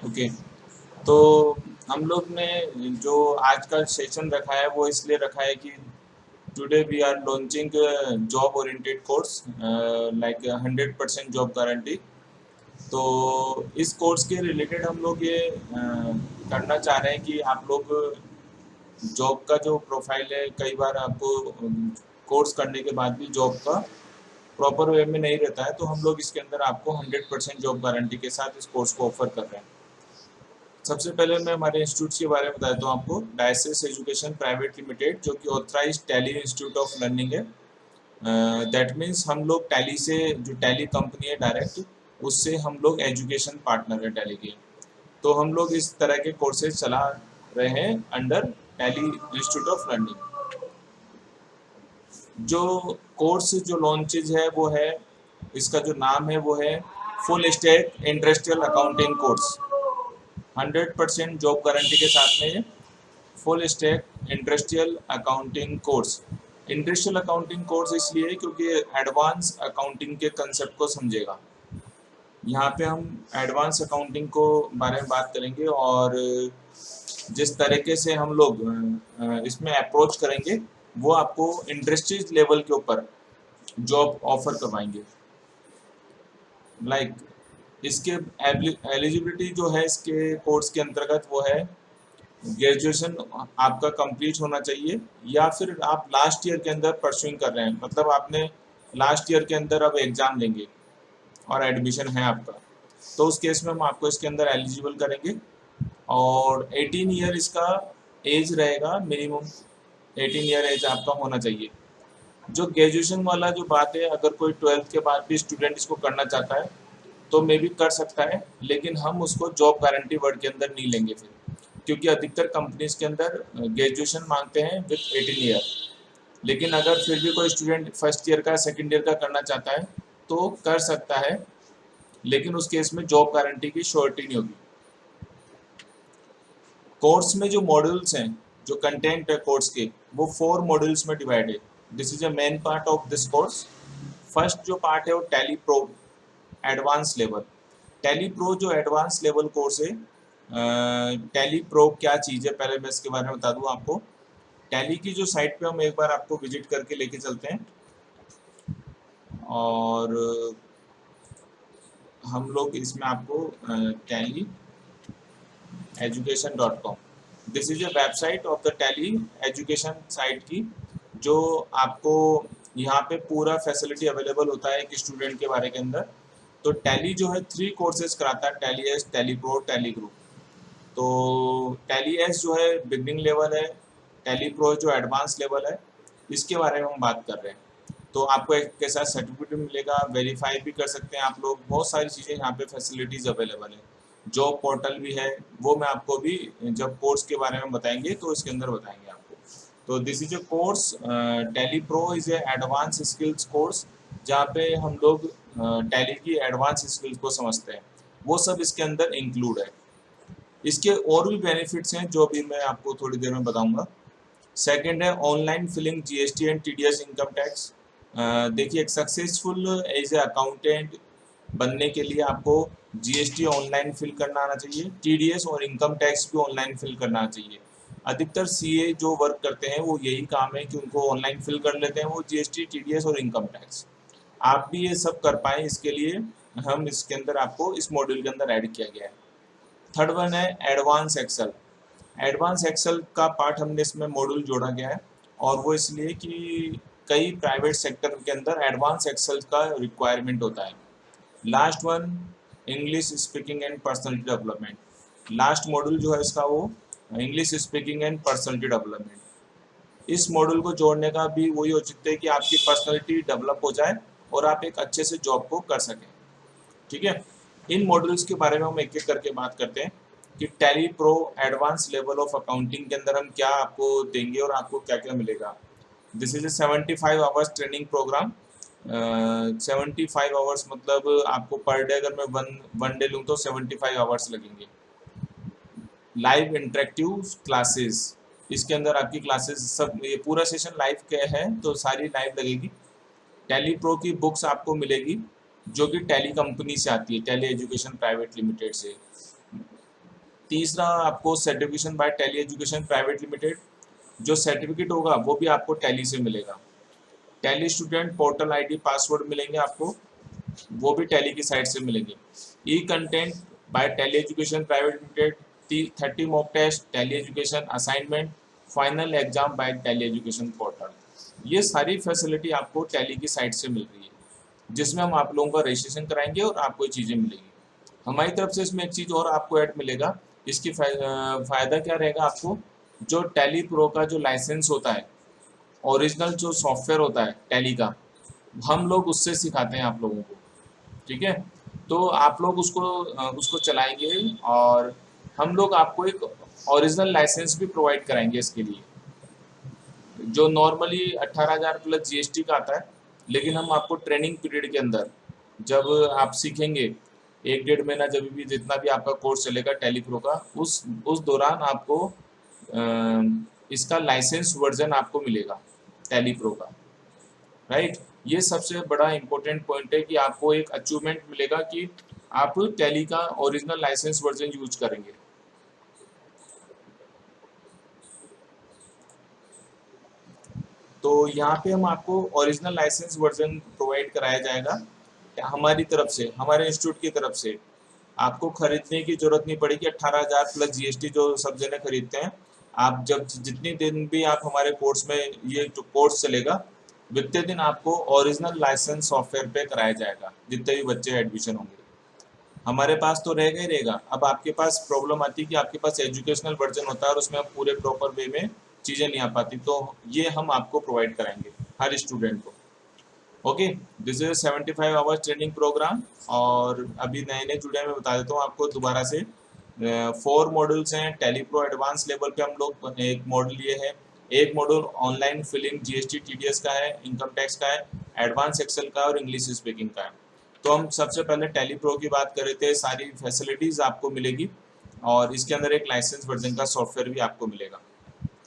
Okay. तो हम लोग ने जो आज का सेशन रखा है वो इसलिए रखा है कि today we are launching job oriented course like 100% job guarantee. तो इस कोर्स के रिलेटेड हम लोग ये करना चाह रहे हैं कि आप लोग जॉब का जो प्रोफाइल है, कई बार आपको कोर्स करने के बाद भी जॉब का प्रॉपर वे में नहीं रहता है, तो हम लोग इसके अंदर आपको 100% जॉब गारंटी के साथ इस कोर्स को ऑफर कर रहे हैं। सबसे पहले मैं हमारे इंस्टीट्यूट के बारे में बता देता हूँ आपको। डायसिस एजुकेशन प्राइवेट लिमिटेड, जो कि authorised tally institute of learning है। दैट मीन्स हम लोग टैली से, जो टैली कंपनी है डायरेक्ट, उससे हम लोग एजुकेशन पार्टनर है टैली के। तो हम लोग इस तरह के कोर्सेज चला रहे हैं under tally institute of learning. जो कोर्स जो लॉन्चेज है वो है, इसका जो नाम है वो है full stack industrial accounting course. 100% job guarantee के साथ में ये full stack industrial accounting course. Industrial accounting course इसलिए क्योंकि एडवांस अकाउंटिंग के कंसेप्ट को समझेगा। यहाँ पे हम एडवांस अकाउंटिंग को बारे में बात करेंगे और जिस तरीके से हम लोग इसमें अप्रोच करेंगे वो आपको इंडस्ट्रीज लेवल के ऊपर जॉब ऑफर करवाएंगे। लाइक इसके एलिजिबिलिटी जो है इसके कोर्स के अंतर्गत वो है ग्रेजुएशन आपका कंप्लीट होना चाहिए, या फिर आप लास्ट ईयर के अंदर परस्यूइंग कर रहे हैं, मतलब आपने लास्ट ईयर के अंदर अब एग्ज़ाम देंगे और एडमिशन है आपका, तो उस केस में हम आपको इसके अंदर एलिजिबल करेंगे। और 18 ईयर इसका एज रहेगा मिनिमम। 18 ईयर एज आपका होना चाहिए। जो ग्रेजुएशन वाला जो बात है, अगर कोई 12th के बाद भी स्टूडेंट इसको करना चाहता है तो मे भी कर सकता है, लेकिन हम उसको जॉब गारंटी वर्ड के अंदर नहीं लेंगे फिर, क्योंकि अधिकतर कंपनीज के अंदर ग्रेजुएशन मांगते हैं विथ 18 ईयर। लेकिन अगर फिर भी कोई स्टूडेंट फर्स्ट ईयर का सेकेंड ईयर का करना चाहता है तो कर सकता है, लेकिन उस केस में जॉब गारंटी की श्योरिटी नहीं होगी। कोर्स में जो मॉड्यूल्स हैं, जो कंटेंट है कोर्स के, वो 4 मॉड्यूल्स में डिवाइड है। This is a main part of this course. First जो पार्ट है वो tally pro advance level. Tally pro जो एडवांस लेवल कोर्स है, टैली प्रो क्या चीज़ है पहले मैं इसके बारे में बता दूं आपको। टैली की जो साइट पे हम एक बार आपको विजिट करके लेके चलते हैं, और हम लोग इसमें आपको tally education.com, this is A website of the tally education site की, जो आपको यहाँ पे पूरा फैसिलिटी अवेलेबल होता है एक स्टूडेंट के बारे के अंदर। तो टैली जो है 3 कोर्सेज कराता है, tally S, tally pro, tally group. तो टैली एस जो है बिगनिंग लेवल है, टैली प्रो जो एडवांस लेवल है, इसके बारे में हम बात कर रहे हैं। तो आपको एक के साथ सर्टिफिकेट मिलेगा, वेरीफाई भी कर सकते हैं आप लोग, बहुत सारी चीज़ें यहाँ पे फैसिलिटीज़ अवेलेबल है। जॉब पोर्टल भी है, वो मैं आपको भी जब कोर्स के बारे में बताएंगे तो इसके अंदर बताएंगे आपको। तो this is A course, tally pro is a advance skills course, जहाँ पे हम लोग टैली की एडवांस स्किल्स को समझते हैं, वो सब इसके अंदर इंक्लूड है। इसके और भी बेनिफिट्स हैं जो भी मैं आपको थोड़ी देर में बताऊंगा। सेकंड है online filing GST and TDS income tax. देखिए, एक सक्सेसफुल एज ए अकाउंटेंट बनने के लिए आपको जीएसटी ऑनलाइन फिल करना आना चाहिए, टीडीएस और इनकम टैक्स भी ऑनलाइन फिल करना आना चाहिए। अधिकतर सीए जो वर्क करते हैं वो यही काम है कि उनको ऑनलाइन फिल कर लेते हैं वो जीएसटी, टीडीएस और इनकम टैक्स। आप भी ये सब कर पाएँ, इसके लिए हम इसके अंदर आपको इस मॉड्यूल के अंदर ऐड किया गया है। थर्ड वन है एडवांस एक्सेल। एडवांस एक्सेल का पार्ट हमने इसमें मॉड्यूल जोड़ा गया है, और वो इसलिए कि कई प्राइवेट सेक्टर के अंदर एडवांस एक्सेल का रिक्वायरमेंट होता है। Last one English speaking and personality development. Last module जो है इसका वो English speaking and personality development. इस मॉड्यूल को जोड़ने का भी वही औचित्य है कि आपकी पर्सनैलिटी डेवलप हो जाए और आप एक अच्छे से जॉब को कर सकें। ठीक है। इन मॉड्यूल्स के बारे में हम एक एक करके बात करते हैं कि tally pro advance level of accounting के अंदर हम क्या आपको देंगे और आपको क्या क्या मिलेगा। This is a 75 hours training program. 75 hours मतलब आपको पर डे, अगर मैं वन डे लूँ तो 75 आवर्स लगेंगे। लाइव इंटरेक्टिव क्लासेस, इसके अंदर आपकी क्लासेस सब, ये पूरा सेशन लाइव के है तो सारी लाइव लगेगी। टैली प्रो की बुक्स आपको मिलेगी जो कि टैली कंपनी से आती है, टैली एजुकेशन प्राइवेट लिमिटेड से। तीसरा आपको certification by Tally Education Private Limited, जो सर्टिफिकेट होगा वो भी आपको टैली से मिलेगा। Tally student portal ID password मिलेंगे आपको, वो भी टैली की साइट से मिलेंगे। E content by Tally Education Private Limited, 30 mock test, Tally Education assignment, final exam by Tally Education portal. ये सारी फैसिलिटी आपको टैली की साइट से मिल रही है, जिसमें हम आप लोगों का रजिस्ट्रेशन कराएंगे और आपको ये चीज़ें मिलेंगी। हमारी तरफ से इसमें एक चीज़ और आपको ऐड मिलेगा। इसकी फ़ायदा क्या रहेगा आपको, जो टैली प्रो का जो लाइसेंस होता है, ओरिजिनल जो सॉफ्टवेयर होता है टैली का, हम लोग उससे सिखाते हैं आप लोगों को। ठीक है, तो आप लोग उसको चलाएंगे और हम लोग आपको एक ओरिजिनल लाइसेंस भी प्रोवाइड कराएंगे इसके लिए, जो नॉर्मली 18,000 प्लस जीएसटी का आता है। लेकिन हम आपको ट्रेनिंग पीरियड के अंदर, जब आप सीखेंगे 1 डेढ़ महीना, जब भी जितना भी आपका कोर्स चलेगा टैली प्रो का, उस दौरान आपको इसका लाइसेंस वर्जन आपको मिलेगा टैली प्रो का। राइट, ये सबसे बड़ा इम्पोर्टेंट पॉइंट है कि आपको एक अचीवमेंट मिलेगा कि आप टैली का ओरिजिनल लाइसेंस वर्जन यूज करेंगे। तो यहाँ पे हम आपको ओरिजिनल लाइसेंस वर्जन प्रोवाइड कराया जाएगा हमारी तरफ से, हमारे इंस्टीट्यूट की तरफ से। आपको खरीदने की जरूरत नहीं पड़ेगी। 18,000 प्लस जीएसटी जो सब जने खरीदते हैं, आप जब जितनी दिन भी आप हमारे कोर्स में, ये जो कोर्स चलेगा, जितने दिन आपको ओरिजिनल लाइसेंस सॉफ्टवेयर पे कराया जाएगा, जितने भी बच्चे एडमिशन होंगे। हमारे पास तो रहेगा ही रहेगा। अब आपके पास प्रॉब्लम आती है कि आपके पास एजुकेशनल वर्जन होता है और उसमें आप पूरे प्रॉपर वे में चीज़ें नहीं आ पाती, तो ये हम आपको प्रोवाइड कराएंगे हर स्टूडेंट को। Okay, this is 75 hours training program. और अभी नए नए जुड़े, मैं बता देता हूँ आपको दोबारा से। 4 मॉड्यूल्स हैं टैली प्रो एडवांस लेवल पे, हम लोग एक मॉडल लिए है। एक module online filing GST TDS का है, इनकम टैक्स का है, एडवांस एक्सेल का और इंग्लिश स्पीकिंग का है। तो हम सबसे पहले टैली प्रो की बात कर रहे थे। सारी फैसिलिटीज़ आपको मिलेगी और इसके अंदर एक लाइसेंस वर्जन का सॉफ्टवेयर भी आपको मिलेगा।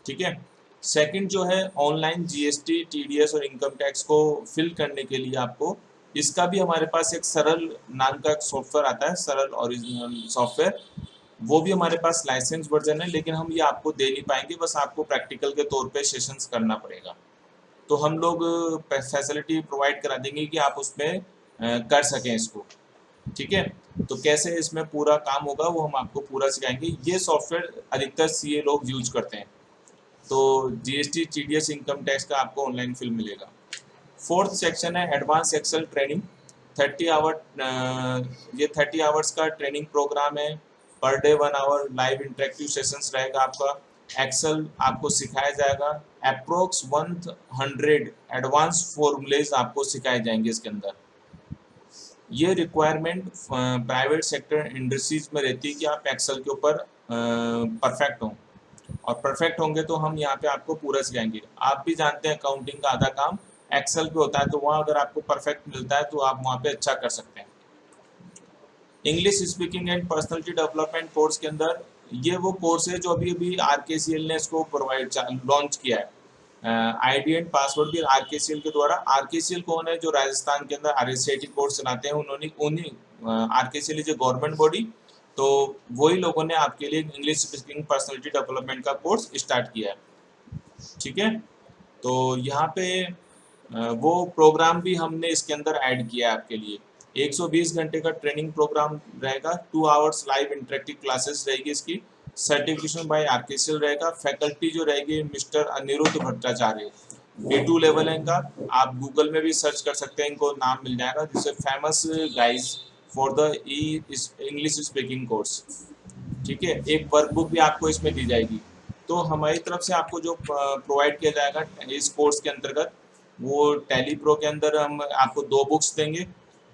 ठीक है, सेकंड जो है ऑनलाइन जीएसटी टीडीएस और इनकम टैक्स को फिल करने के लिए आपको, इसका भी हमारे पास एक सरल नाम का सॉफ्टवेयर आता है, सरल ओरिजिनल सॉफ्टवेयर। वो भी हमारे पास लाइसेंस वर्जन है, लेकिन हम ये आपको दे नहीं पाएंगे, बस आपको प्रैक्टिकल के तौर पे सेशंस करना पड़ेगा। तो हम लोग फैसिलिटी प्रोवाइड करा देंगे कि आप उसमें कर सकें इसको। ठीक है, तो कैसे इसमें पूरा काम होगा वो हम आपको पूरा सिखाएंगे। ये सॉफ्टवेयर अधिकतर सीए लोग यूज करते हैं। तो जीएसटी टीडीएस इनकम टैक्स का आपको ऑनलाइन फिल मिलेगा। फोर्थ सेक्शन है एडवांस एक्सेल ट्रेनिंग। 30 आवर, ये 30 आवर्स का ट्रेनिंग प्रोग्राम है। Per day 1 hour live interactive sessions रहेगा आपका। एक्सेल आपको सिखाया जाएगा। अप्रोक्स 100 एडवांस फॉर्मूलेज आपको सिखाए जाएंगे इसके अंदर। ये रिक्वायरमेंट प्राइवेट सेक्टर इंडस्ट्रीज में रहती है कि आप एक्सेल के ऊपर परफेक्ट हों, और परफेक्ट होंगे तो हम यहाँ पे आपको पूरा सिखाएंगे। आप भी जानते हैं अकाउंटिंग का आधा काम एक्सेल पे होता है, तो वहाँ अगर आपको परफेक्ट मिलता है तो आप वहाँ पे अच्छा कर सकते हैं। English speaking and personality development course के अंदर, ये वो कोर्स है जो अभी अभी आरकेसीएल ने इसको प्रोवाइड लॉन्च किया है। आईडी एंड पासवर्ड भी आरकेसीएल के द्वारा। आरकेसीएल कौन है, जो राजस्थान के अंदर आरएसआईटी कोर्स चलाते हैं, उन्हीं आरकेसीएल जो गवर्नमेंट बॉडी, तो वही लोगों ने आपके लिए इंग्लिश स्पीकिंग पर्सनैलिटी डेवलपमेंट का कोर्स स्टार्ट किया है। ठीक है, तो यहाँ पे वो प्रोग्राम भी हमने इसके अंदर ऐड किया है आपके लिए। 120 घंटे का ट्रेनिंग प्रोग्राम रहेगा। 2 आवर्स लाइव इंटरेक्टिव क्लासेस रहेगी इसकी। सर्टिफिकेशन बाय आरकेसीएल रहेगा। फैकल्टी जो रहेगी mister Anirudh Bhattacharya, B2 level है इनका। आप गूगल में भी सर्च कर सकते हैं, इनको नाम मिल जाएगा, जिससे famous guys for the English speaking course. ठीक है, एक वर्कबुक भी आपको इसमें दी जाएगी। तो हमारी तरफ से आपको जो प्रोवाइड किया जाएगा इस कोर्स के अंतर्गत, वो टैली प्रो के अंदर हम आपको 2 बुक्स देंगे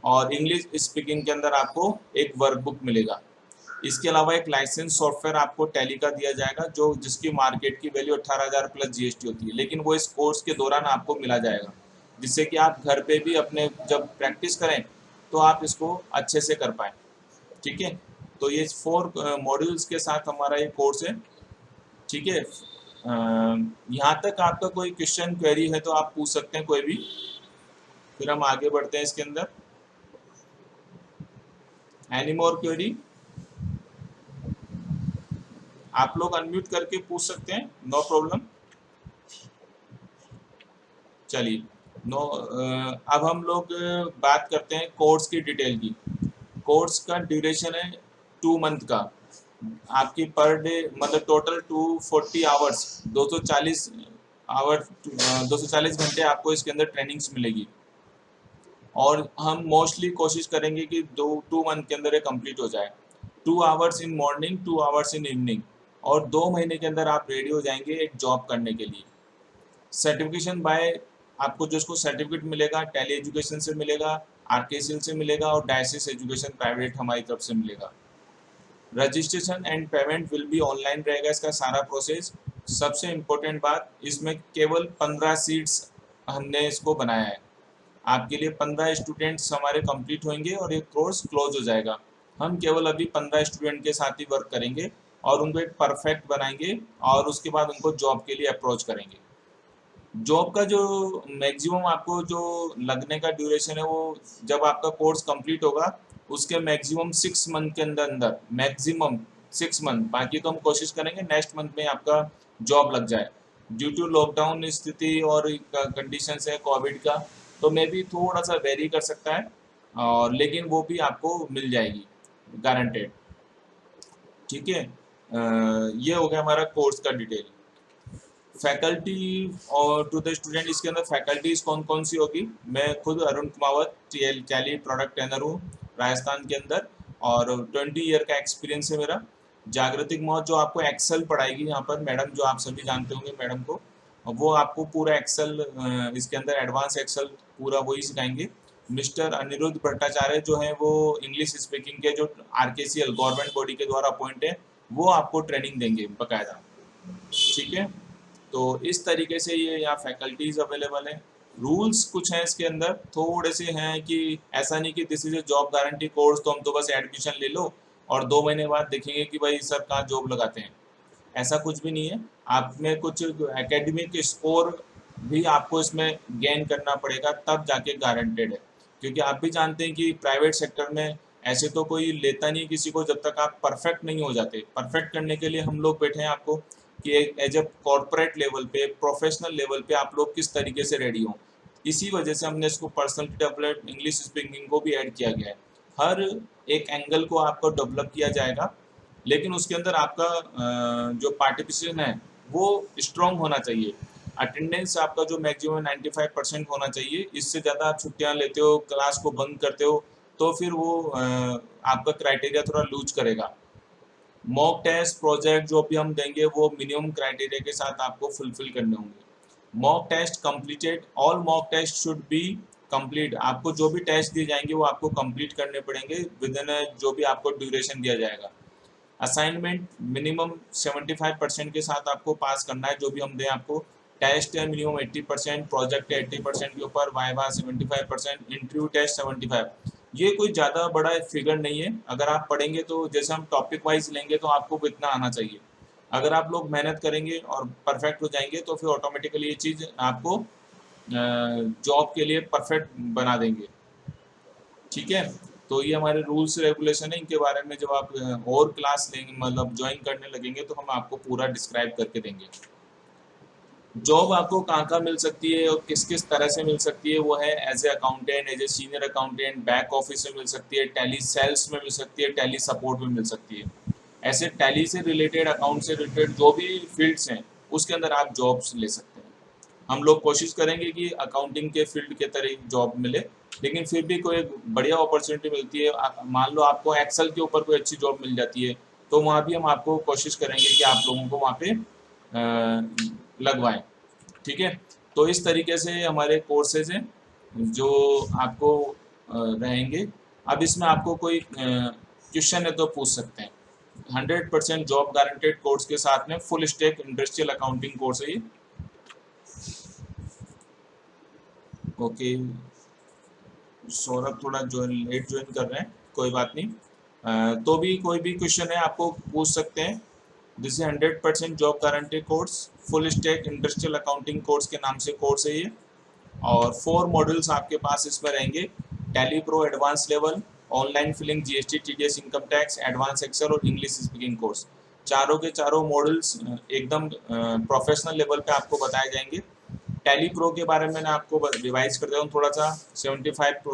और इंग्लिश स्पीकिंग के अंदर आपको एक वर्कबुक मिलेगा। इसके अलावा एक लाइसेंस सॉफ्टवेयर आपको टैली का दिया जाएगा, जो जिसकी मार्केट की वैल्यू 18,000 प्लस जीएसटी होती है, लेकिन वो इस कोर्स के दौरान आपको मिला जाएगा, जिससे कि आप घर पे भी अपने जब प्रैक्टिस करें तो आप इसको अच्छे से कर पाएँ। ठीक है, तो ये 4 मॉड्यूल्स के साथ हमारा ये कोर्स है। ठीक है, यहाँ तक आपका कोई क्वेश्चन क्वेरी है तो आप पूछ सकते हैं कोई भी, फिर हम आगे बढ़ते हैं इसके अंदर। Any more query? आप लोग अनम्यूट करके पूछ सकते हैं, नो प्रॉब्लम। चलिए अब हम लोग बात करते हैं कोर्स की डिटेल की। कोर्स का ड्यूरेशन है 2 मंथ का। आपकी पर डे मतलब टोटल 240 आवर्स, 240 आवर 240 घंटे आपको इसके अंदर ट्रेनिंग्स मिलेगी। और हम मोस्टली कोशिश करेंगे कि 2 मंथ के अंदर ये कंप्लीट हो जाए। 2 hours in morning, 2 hours in evening. और 2 महीने के अंदर आप रेडी हो जाएंगे एक जॉब करने के लिए। सर्टिफिकेशन बाय, आपको जो उसको सर्टिफिकेट मिलेगा टैली एजुकेशन से मिलेगा, आरकेसीएल से मिलेगा और डायसिस एजुकेशन प्राइवेट हमारी तरफ से मिलेगा। Registration and payment will be online रहेगा इसका सारा प्रोसेस। सबसे इम्पोर्टेंट बात, इसमें केवल 15 सीट्स हमने इसको बनाया है। आपके लिए 15 स्टूडेंट्स हमारे कंप्लीट होंगे और ये कोर्स क्लोज हो जाएगा। हम केवल अभी 15 स्टूडेंट के साथ ही वर्क करेंगे और उनको एक परफेक्ट बनाएंगे और उसके बाद उनको जॉब के लिए अप्रोच करेंगे। जॉब का जो मैक्सिमम आपको जो लगने का ड्यूरेशन है वो जब आपका कोर्स कंप्लीट होगा उसके मैक्सिमम 6 मंथ के अंदर अंदर, मैक्सिमम 6 मंथ। बाकी तो हम कोशिश करेंगे नेक्स्ट मंथ में आपका जॉब लग जाए। ड्यू टू लॉकडाउन स्थिति और कंडीशंस है कोविड का, तो मे भी थोड़ा सा वेरी कर सकता है, और लेकिन वो भी आपको मिल जाएगी गारंटेड। ठीक है, ये हो गया हमारा कोर्स का डिटेल। फैकल्टी और टू द स्टूडेंट, इसके अंदर फैकल्टीज कौन कौन सी होगी। मैं खुद Arun Kumawat tally product trainer हूँ राजस्थान के अंदर, और 20 ईयर का एक्सपीरियंस है मेरा। जागृतिक मौत जो आपको एक्सेल पढ़ाएगी यहाँ पर मैडम, जो आप सभी जानते होंगे मैडम को, वो आपको पूरा एक्सेल इसके अंदर एडवांस एक्सेल पूरा वही सिखाएंगे। मिस्टर अनिरुद्ध भट्टाचार्य जो है वो इंग्लिश स्पीकिंग के जो आरकेसीएल गवर्नमेंट बॉडी के द्वारा अपॉइंट है, वो आपको ट्रेनिंग देंगे बकायदा। ठीक है, तो इस तरीके से ये यहाँ फैकल्टीज अवेलेबल है। रूल्स कुछ हैं इसके अंदर, थोड़े से हैं कि ऐसा नहीं कि this is A job guarantee course तो हम तो बस एडमिशन ले लो और 2 महीने बाद देखेंगे कि भाई सर कहाँ जॉब लगाते हैं। ऐसा कुछ भी नहीं है। आप में कुछ एकेडमिक स्कोर भी आपको इसमें गेन करना पड़ेगा तब जाके गारंटेड है, क्योंकि आप भी जानते हैं कि प्राइवेट सेक्टर में ऐसे तो कोई लेता नहीं किसी को जब तक आप परफेक्ट नहीं हो जाते। परफेक्ट करने के लिए हम लोग बैठे हैं आपको कि एज ए कॉर्पोरेट लेवल पे, प्रोफेशनल लेवल पे आप लोग किस तरीके से रेडी हो। इसी वजह से हमने इसको पर्सनलिटी डेवलप इंग्लिश स्पीकिंग को भी ऐड किया गया है। हर एक एंगल को आपको डेवलप किया जाएगा, लेकिन उसके अंदर आपका जो पार्टिसिपेशन है वो स्ट्रॉन्ग होना चाहिए। अटेंडेंस आपका जो मैक्सिमम 95% होना चाहिए। इससे ज़्यादा आप छुट्टियाँ लेते हो, क्लास को बंद करते हो, तो फिर वो आपका क्राइटेरिया थोड़ा लूज करेगा। मॉक टेस्ट प्रोजेक्ट जो भी हम देंगे वो मिनिमम क्राइटेरिया के साथ आपको फुलफिल करने होंगे। Mock test completed, all mock test should be complete. आपको जो भी टेस्ट दिए जाएंगे वो आपको कंप्लीट करने पड़ेंगे विद इन जो भी आपको ड्यूरेशन दिया जाएगा। असाइनमेंट मिनिमम 75% के साथ आपको पास करना है जो भी हम दें आपको। टेस्ट है मिनिमम 80%, प्रोजेक्ट है 80% के ऊपर, वाइवा 75%, इंटरव्यू टेस्ट 75। ये कोई ज़्यादा बड़ा फिगर नहीं है। अगर आप पढ़ेंगे तो जैसे हम टॉपिक वाइज लेंगे तो आपको इतना आना चाहिए। अगर आप लोग मेहनत करेंगे और परफेक्ट हो जाएंगे तो फिर ऑटोमेटिकली ये चीज़ आपको जॉब के लिए परफेक्ट बना देंगे। ठीक है, तो ये हमारे रूल्स रेगुलेशन है, इनके बारे में जब आप और क्लास लेंगे मतलब ज्वाइन करने लगेंगे तो हम आपको पूरा डिस्क्राइब करके देंगे। जॉब आपको कहाँ कहाँ मिल सकती है और किस किस तरह से मिल सकती है, वो है as a accountant, as a senior accountant, back office में मिल सकती है, टैली सेल्स में मिल सकती है, टैली सपोर्ट में मिल सकती है। ऐसे टैली से रिलेटेड, अकाउंट से रिलेटेड जो भी फील्ड्स हैं उसके अंदर आप जॉब्स ले सकते हैं। हम लोग कोशिश करेंगे कि अकाउंटिंग के फील्ड के तरह जॉब मिले, लेकिन फिर भी कोई बढ़िया अपॉर्चुनिटी मिलती है, मान लो आपको एक्सेल के ऊपर कोई अच्छी जॉब मिल जाती है, तो वहाँ भी हम आपको कोशिश करेंगे कि आप लोगों को वहाँ पे लगवाएं। ठीक है, तो इस तरीके से हमारे कोर्सेज हैं जो आपको रहेंगे। अब इसमें आपको कोई क्वेश्चन है तो पूछ सकते हैं। 100% जॉब गारंटेड कोर्स के साथ में full stack industrial accounting course है ये। ओके, सौरभ थोड़ा लेट ज्वाइन कर रहे हैं, कोई बात नहीं। तो भी कोई भी क्वेश्चन है आपको पूछ सकते हैं। This is 100% job guarantee course, full stack industrial accounting course के नाम से कोर्स है ये। और 4 मॉड्यूल्स आपके पास इसमें रहेंगे। Tally pro advance level, online filing, GST, TDS, income tax, advance Excel और इंग्लिश स्पीकिंग कोर्स। चारों के चारों मॉडल्स एकदम प्रोफेशनल लेवल पे आपको बताए जाएंगे। टैली प्रो के बारे में मैं आपको रिवाइज कर देता हूँ थोड़ा सा। 75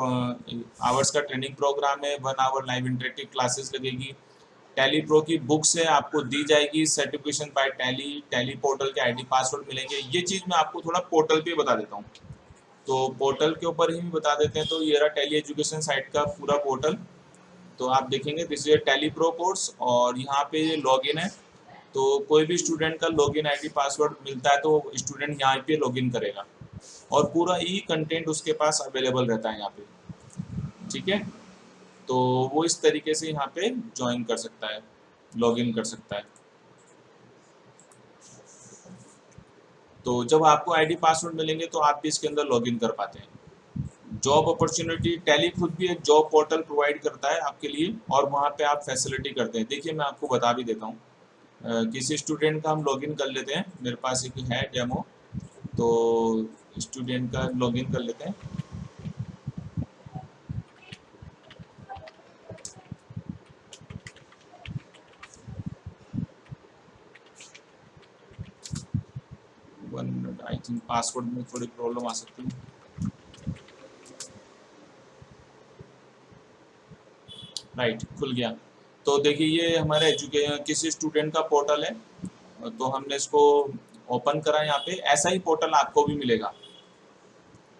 आवर्स का ट्रेनिंग प्रोग्राम है, 1 आवर लाइव इंटरेक्टिव क्लासेस लगेगी। टैली प्रो की बुक्स है आपको दी जाएगी, certification by Tally, Tally portal के आईडी पासवर्ड मिलेंगे। ये चीज़ मैं आपको थोड़ा पोर्टल पे बता देता हूँ, तो पोर्टल के ऊपर ही बता देते हैं। तो ये रहा टैली एजुकेशन साइट का पूरा पोर्टल। तो आप देखेंगे this is tally pro course, और यहाँ पे ये लॉगिन है। तो कोई भी स्टूडेंट का लॉगिन आईडी पासवर्ड मिलता है तो स्टूडेंट यहाँ पे लॉगिन करेगा, और पूरा ई कंटेंट उसके पास अवेलेबल रहता है यहाँ पे। ठीक है, तो वो इस तरीके से यहाँ पे ज्वाइन कर सकता है, लॉगिन कर सकता है। तो जब आपको आईडी पासवर्ड मिलेंगे तो आप भी इसके अंदर लॉगिन कर पाते हैं। जॉब अपॉर्चुनिटी, टैली खुद भी एक जॉब पोर्टल प्रोवाइड करता है आपके लिए, और वहाँ पे आप फैसिलिटी करते हैं। देखिए मैं आपको बता भी देता हूँ। किसी स्टूडेंट का हम लॉगिन कर लेते हैं, मेरे पास एक है डेमो, तो स्टूडेंट का लॉगिन कर लेते हैं। One minute, I think password में थोड़ी प्रॉब्लम आ सकती है। राइट, खुल गया। तो देखिए ये हमारे किसी स्टूडेंट का पोर्टल है, तो हमने इसको ओपन करा। यहाँ पे ऐसा ही पोर्टल आपको भी मिलेगा,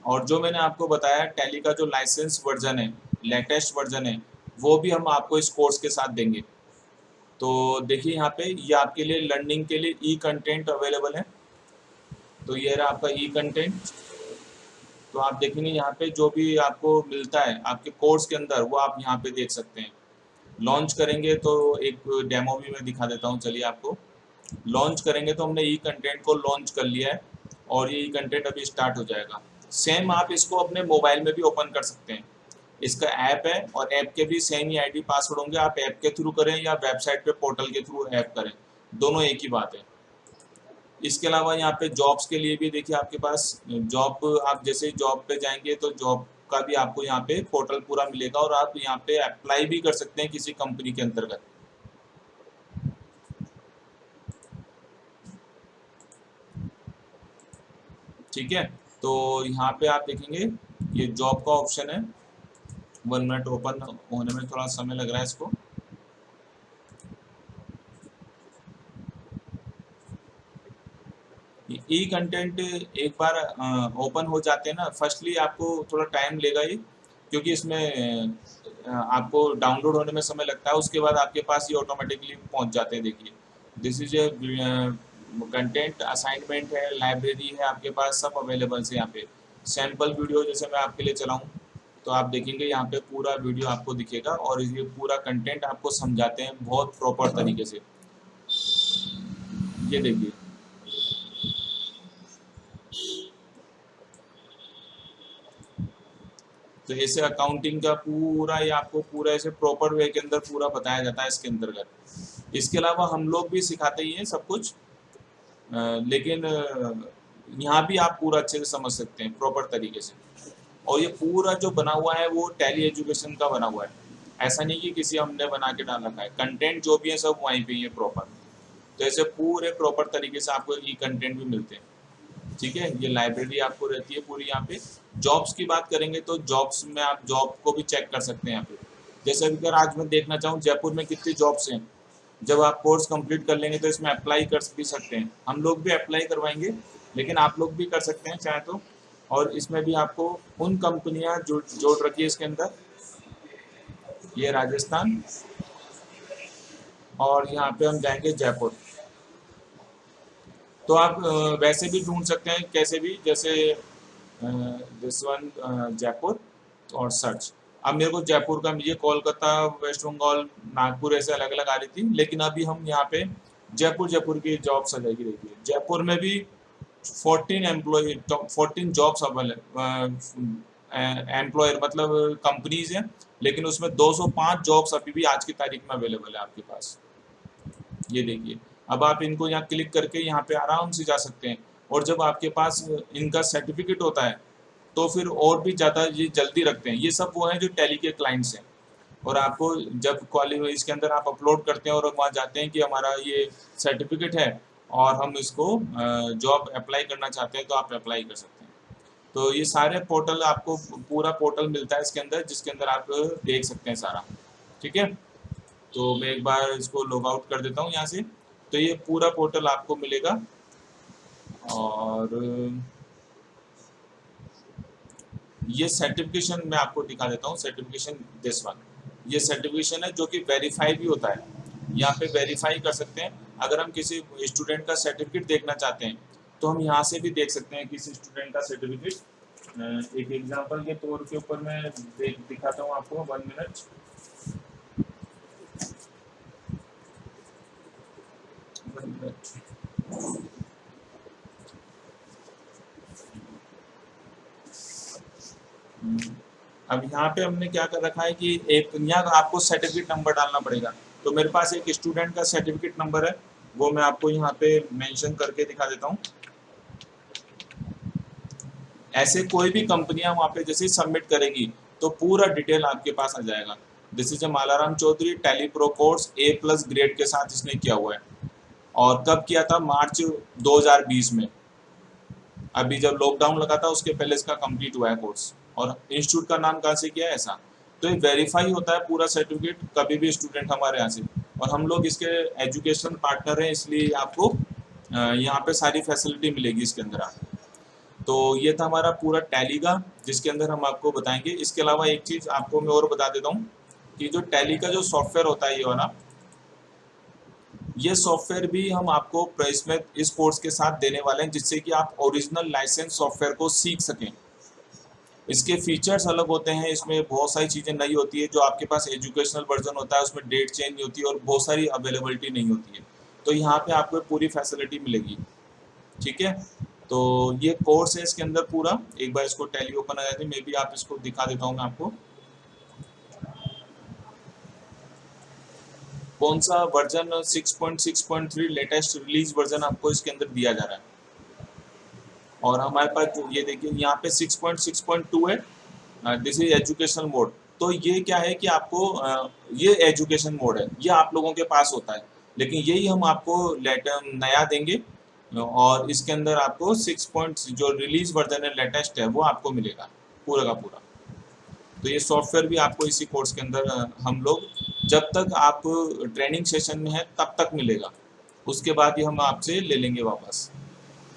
और जो मैंने आपको बताया टैली का जो लाइसेंस वर्जन है, लेटेस्ट वर्जन है, वो भी हम आपको इस कोर्स के साथ देंगे। तो देखिए यहाँ पे ये आपके लिए लर्निंग के लिए ई कंटेंट अवेलेबल है। तो ये रहा आपका ई कंटेंट। तो आप देखेंगे यहाँ पे जो भी आपको मिलता है आपके कोर्स के अंदर, वो आप यहाँ पे देख सकते हैं। लॉन्च करेंगे तो एक डेमो भी मैं दिखा देता हूँ, चलिए आपको। लॉन्च करेंगे तो हमने ई कंटेंट को लॉन्च कर लिया है, और ये ई कंटेंट अभी स्टार्ट हो जाएगा। सेम आप इसको अपने मोबाइल में भी ओपन कर सकते हैं। इसका ऐप है, और ऐप के भी सेम ही आईडी पासवर्ड होंगे। आप ऐप के थ्रू करें या वेबसाइट पे पोर्टल के थ्रू ऐप करें, दोनों एक ही बात है। इसके अलावा यहाँ पे जॉब्स के लिए भी देखिए आपके पास जॉब, आप जैसे जॉब पे जाएंगे तो जॉब का भी आपको यहाँ पे पोर्टल पूरा मिलेगा, और आप यहाँ पे अप्लाई भी कर सकते हैं किसी कंपनी के अंतर्गत। ठीक है, तो यहाँ पे आप देखेंगे ये जॉब का ऑप्शन है। 1 मिनट, ओपन होने में थोड़ा समय लग रहा है इसको। ई कंटेंट एक बार ओपन हो जाते हैं ना, फर्स्टली आपको थोड़ा टाइम लेगा ये, क्योंकि इसमें आपको डाउनलोड होने में समय लगता है। उसके बाद आपके पास ये ऑटोमेटिकली पहुंच जाते हैं। देखिए this is a content assignment है, लाइब्रेरी है आपके पास, सब अवेलेबल है यहाँ पे। सैम्पल वीडियो जैसे मैं आपके लिए चलाऊँ, तो आप देखेंगे यहाँ पे पूरा वीडियो आपको दिखेगा, और ये पूरा कंटेंट आपको समझाते हैं बहुत प्रॉपर तरीके से। ये देखिए, तो ऐसे अकाउंटिंग का पूरा, ये आपको पूरा ऐसे प्रॉपर वे के अंदर पूरा बताया जाता है इसके अंतर्गत। इसके अलावा हम लोग भी सिखाते ही हैं सब कुछ, लेकिन यहाँ भी आप पूरा अच्छे से समझ सकते हैं प्रॉपर तरीके से। और ये पूरा जो बना हुआ है वो टैली एजुकेशन का बना हुआ है, ऐसा नहीं कि किसी हमने बना के डाल रखा है। कंटेंट जो भी है सब वहीं पे ही है प्रॉपर। तो ऐसे पूरे प्रॉपर तरीके से आपको ये कंटेंट भी मिलते हैं। ठीक है, ये लाइब्रेरी आपको रहती है पूरी यहाँ पे। जॉब्स की बात करेंगे तो जॉब्स में आप जॉब को भी चेक कर सकते हैं यहाँ पे। जैसे अगर आज मैं देखना चाहूँ जयपुर में कितनी जॉब्स हैं, जब आप कोर्स कंप्लीट कर लेंगे तो इसमें अप्लाई कर भी सकते हैं। हम लोग भी अप्लाई करवाएंगे, लेकिन आप लोग भी कर सकते हैं चाहे तो। और इसमें भी आपको उन कंपनियां जोड़ रखी है इसके अंदर, ये राजस्थान, और यहाँ पे हम जाएंगे जयपुर। तो आप वैसे भी ढूंढ सकते हैं कैसे भी, जैसे दिस वन जयपुर और सर्च। अब मेरे को जयपुर का, मुझे कोलकाता, वेस्ट बंगाल, नागपुर ऐसे अलग अलग आ रही थी, लेकिन अभी हम यहाँ पे जयपुर की जॉब्स आ जाएगी। देखिए जयपुर में भी 14 जॉब्स एम्प्लॉयर मतलब कंपनीज हैं, लेकिन उसमें 205 जॉब्स अभी भी आज की तारीख में अवेलेबल है आपके पास। ये देखिए, अब आप इनको यहाँ क्लिक करके यहाँ पे आराम से जा सकते हैं। और जब आपके पास इनका सर्टिफिकेट होता है तो फिर और भी ज़्यादा ये जल्दी रखते हैं। ये सब वो हैं जो टैली के क्लाइंट्स हैं। और आपको जब कॉलेज इसके अंदर आप अपलोड करते हैं और वहाँ जाते हैं कि हमारा ये सर्टिफिकेट है और हम इसको जॉब अप्लाई करना चाहते हैं तो आप अप्लाई कर सकते हैं। तो ये सारे पोर्टल आपको पूरा पोर्टल मिलता है इसके अंदर, जिसके अंदर आप देख सकते हैं सारा। ठीक है, तो मैं एक बार इसको लॉग आउट कर देता हूँ यहाँ से। तो ये पूरा पोर्टल आपको मिलेगा और ये सर्टिफिकेशन मैं आपको दिखा देता हूँ। सर्टिफिकेशन दिस वन, ये सर्टिफिकेशन है जो कि वेरीफाई भी होता है। यहाँ पे वेरीफाई कर सकते हैं। अगर हम किसी स्टूडेंट का सर्टिफिकेट देखना चाहते हैं तो हम यहाँ से भी देख सकते हैं किसी स्टूडेंट का सर्टिफिकेट। एक एग्जांपल के तौर के ऊपर मैं दिखाता हूँ आपको, 1 मिनट। अब यहाँ पे हमने क्या कर रखा है कि एक यहाँ आपको सर्टिफिकेट नंबर डालना पड़ेगा। तो मेरे पास एक स्टूडेंट का सर्टिफिकेट नंबर है, वो मैं आपको यहाँ पे मेंशन करके दिखा देता हूँ। ऐसे कोई भी कंपनियां वहाँ पे जैसे सबमिट करेगी तो पूरा डिटेल आपके पास आ जाएगा। This is Malaram Chaudhary, Tally pro course A+ grade के साथ इसने किया हुआ है। और कब किया था? मार्च 2020 में। अभी जब लॉकडाउन लगा था उसके पहले इसका कंप्लीट हुआ है कोर्स। और इंस्टीट्यूट का नाम कहाँ से किया है ऐसा। तो ये वेरीफाई होता है पूरा सर्टिफिकेट कभी भी स्टूडेंट हमारे यहाँ से। और हम लोग इसके एजुकेशन पार्टनर हैं, इसलिए आपको यहाँ पे सारी फैसिलिटी मिलेगी इसके अंदर आपको। तो ये था हमारा पूरा टैली का, जिसके अंदर हम आपको बताएंगे। इसके अलावा एक चीज़ आपको मैं और बता देता हूँ कि जो टैली का जो सॉफ्टवेयर होता है ये वाला, ये सॉफ्टवेयर भी हम आपको इसमें इस कोर्स के साथ देने वाले हैं, जिससे कि आप ओरिजिनल लाइसेंस सॉफ्टवेयर को सीख सकें। इसके फीचर्स अलग होते हैं, इसमें बहुत सारी चीज़ें नई होती है। जो आपके पास एजुकेशनल वर्जन होता है उसमें डेट चेंज नहीं होती है और बहुत सारी अवेलेबिलिटी नहीं होती है। तो यहाँ पे आपको पूरी फैसिलिटी मिलेगी। ठीक है, तो ये कोर्स है इसके अंदर पूरा। एक बार इसको टैली ओपन आ जाती है, मे भी आप इसको दिखा देता हूँ मैं आपको। कौन सा वर्जन? 6.6.3 लेटेस्ट रिलीज वर्जन आपको इसके अंदर दिया जा रहा है। और हमारे पास ये देखिए यहाँ पे 6.6.2 है। This is educational mode. तो ये क्या है कि आपको ये एजुकेशन मोड है, ये आप लोगों के पास होता है, लेकिन यही हम आपको नया देंगे। और इसके अंदर आपको 6. जो रिलीज वर्जन है लेटेस्ट है वो आपको मिलेगा पूरा का पूरा। तो ये सॉफ्टवेयर भी आपको इसी कोर्स के अंदर हम लोग जब तक आप ट्रेनिंग सेशन में है तब तक मिलेगा। उसके बाद ही हम आपसे ले लेंगे वापस।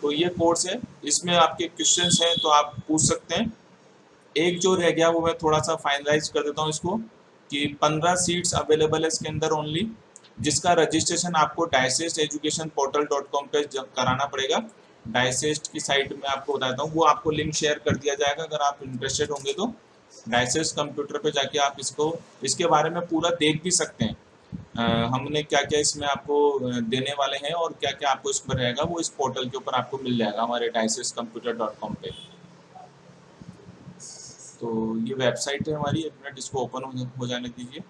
तो ये कोर्स है, इसमें आपके क्वेश्चंस हैं तो आप पूछ सकते हैं। एक जो रह गया वो मैं थोड़ा सा फाइनलाइज कर देता हूँ इसको, कि 15 सीट्स अवेलेबल है इसके अंदर ओनली, जिसका रजिस्ट्रेशन आपको dicesteducationportal.com पे कराना पड़ेगा। डाइसेस्ट की साइट में आपको बताता हूँ, वो आपको लिंक शेयर कर दिया जाएगा अगर आप इंटरेस्टेड होंगे तो। डाइसेस्ट कंप्यूटर पे जाके आप इसको इसके बारे में पूरा देख भी सकते हैं। हमने क्या क्या इसमें आपको देने वाले हैं और क्या क्या आपको इसमें रहेगा, वो इस पोर्टल के ऊपर आपको मिल जाएगा हमारे dicestcomputer.com पे। तो ये वेबसाइट है हमारी, एक मिनट इसको ओपन हो जाने दीजिए।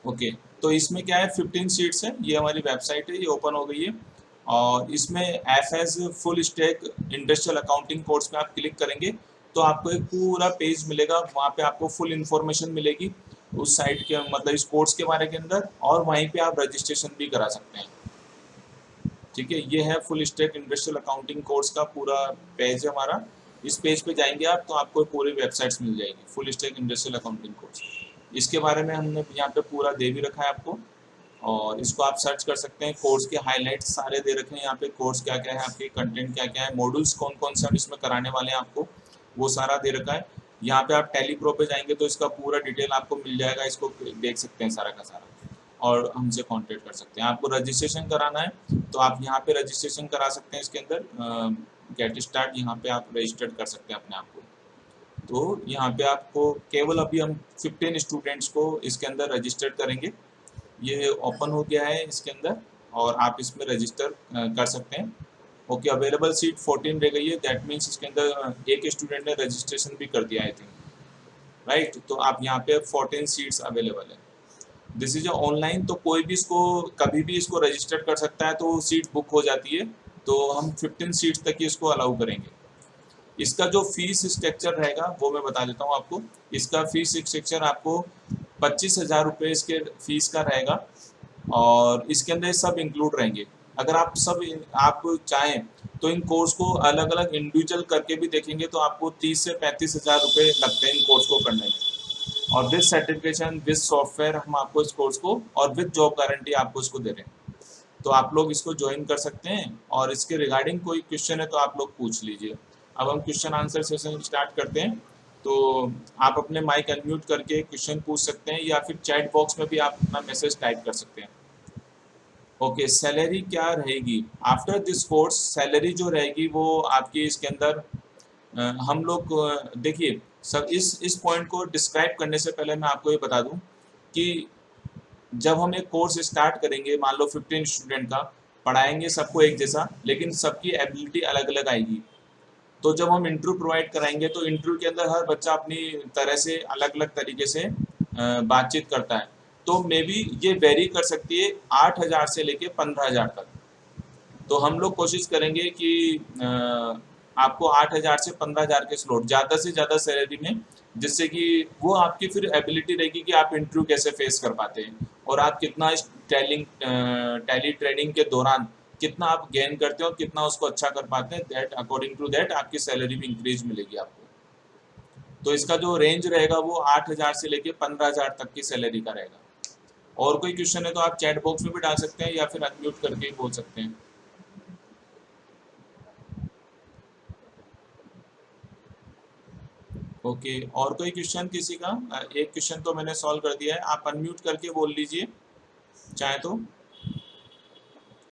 ओके, तो इसमें क्या है, 15 सीट्स है। ये हमारी वेबसाइट है, ये ओपन हो गई है। और इसमें FS full stack industrial accounting course में आप क्लिक करेंगे तो आपको एक पूरा पेज मिलेगा। वहाँ पे आपको फुल इंफॉर्मेशन मिलेगी उस साइट के, मतलब इस कोर्स के बारे के अंदर, और वहीं पे आप रजिस्ट्रेशन भी करा सकते हैं। ठीक है, ये है full stack industrial accounting course का पूरा पेज है हमारा। इस पेज पे जाएंगे आप तो आपको पूरी वेबसाइट्स मिल जाएगी, full stack industrial accounting course. इसके बारे में हमने यहाँ पे पूरा दे भी रखा है आपको, और इसको आप सर्च कर सकते हैं। कोर्स के हाईलाइट्स सारे दे रखे हैं यहाँ पे, कोर्स क्या क्या है, आपके कंटेंट क्या क्या है, मॉड्यूल्स कौन कौन से हम इसमें कराने वाले हैं आपको, वो सारा दे रखा है। यहाँ पे आप टैली प्रो पे जाएंगे तो इसका पूरा डिटेल आपको मिल जाएगा, इसको देख सकते हैं सारा का सारा, और हमसे कांटेक्ट कर सकते हैं। आपको रजिस्ट्रेशन कराना है तो आप यहाँ पे रजिस्ट्रेशन करा सकते हैं। इसके अंदर गेट स्टार्ट, यहाँ पे आप रजिस्टर्ड कर सकते हैं अपने आप को। तो यहाँ पे आपको केवल अभी हम 15 स्टूडेंट्स को इसके अंदर रजिस्टर्ड करेंगे। ये ओपन हो गया है इसके अंदर, और आप इसमें रजिस्टर कर सकते हैं। ओके, अवेलेबल सीट 14 रह गई है, दैट मीन्स इसके अंदर एक स्टूडेंट ने रजिस्ट्रेशन भी कर दिया आई थिंक, राइट। तो आप यहाँ पे 14 सीट्स अवेलेबल है। दिस इज ऑनलाइन, तो कोई भी इसको कभी भी इसको रजिस्टर कर सकता है, तो सीट बुक हो जाती है। तो हम 15 सीट्स तक ही इसको अलाउ करेंगे। इसका जो फीस स्ट्रक्चर रहेगा वो मैं बता देता हूँ आपको। इसका फीस स्ट्रक्चर आपको 25,000 रुपये इसके फीस का रहेगा, और इसके अंदर सब इंक्लूड रहेंगे। अगर आप चाहें तो इन कोर्स को अलग अलग इंडिविजुअल करके भी देखेंगे तो आपको 30 से 35,000 रुपये लगते हैं इन कोर्स को करने में। और विद सर्टिफिकेशन, विद सॉफ्टवेयर हम आपको इस कोर्स को, और विद जॉब गारंटी आपको इसको दे रहे हैं। तो आप लोग इसको ज्वाइन कर सकते हैं, और इसके रिगार्डिंग कोई क्वेश्चन है तो आप लोग पूछ लीजिए। अब हम क्वेश्चन आंसर सेशन स्टार्ट करते हैं। तो आप अपने माइक अनम्यूट करके क्वेश्चन पूछ सकते हैं, या फिर चैट बॉक्स में भी आप अपना मैसेज टाइप कर सकते हैं। ओके, सैलरी क्या रहेगी आफ्टर दिस कोर्स? सैलरी जो रहेगी वो आपकी इसके अंदर हम लोग देखिए सब इस पॉइंट को डिस्क्राइब करने से पहले मैं आपको ये बता दूं कि जब हम एक कोर्स स्टार्ट करेंगे, मान लो 15 स्टूडेंट का, पढ़ाएंगे सबको एक जैसा, लेकिन सबकी एबिलिटी अलग अलग आएगी। तो जब हम इंटरव्यू प्रोवाइड कराएंगे तो इंटरव्यू के अंदर हर बच्चा अपनी तरह से अलग अलग तरीके से बातचीत करता है। तो मे बी ये वेरी कर सकती है 8,000 से लेके 15,000 तक। तो हम लोग कोशिश करेंगे कि आपको 8,000 से 15,000 के स्लॉट, ज़्यादा से ज़्यादा सैलरी में, जिससे कि वो आपकी फिर एबिलिटी रहेगी कि आप इंटरव्यू कैसे फेस कर पाते हैं, और आप कितना इस टैली ट्रेनिंग के दौरान कितना आप गेन करते हो, कितना उसको अच्छा कर पाते हैं, दैट अकॉर्डिंग टू दैट आपकी सैलरी में इंक्रीज मिलेगी आपको। तो इसका जो रेंज रहेगा वो 8,000 से लेके 15,000 तक की सैलरी का रहेगा। और कोई क्वेश्चन है तो आप चैट बॉक्स में भी डाल सकते हैं, या फिर अनम्यूट करके ही बोल सकते हैं। ओके, और कोई क्वेश्चन किसी का? एक क्वेश्चन तो मैंने सॉल्व कर दिया है, आप अनम्यूट करके बोल लीजिए चाहे तो।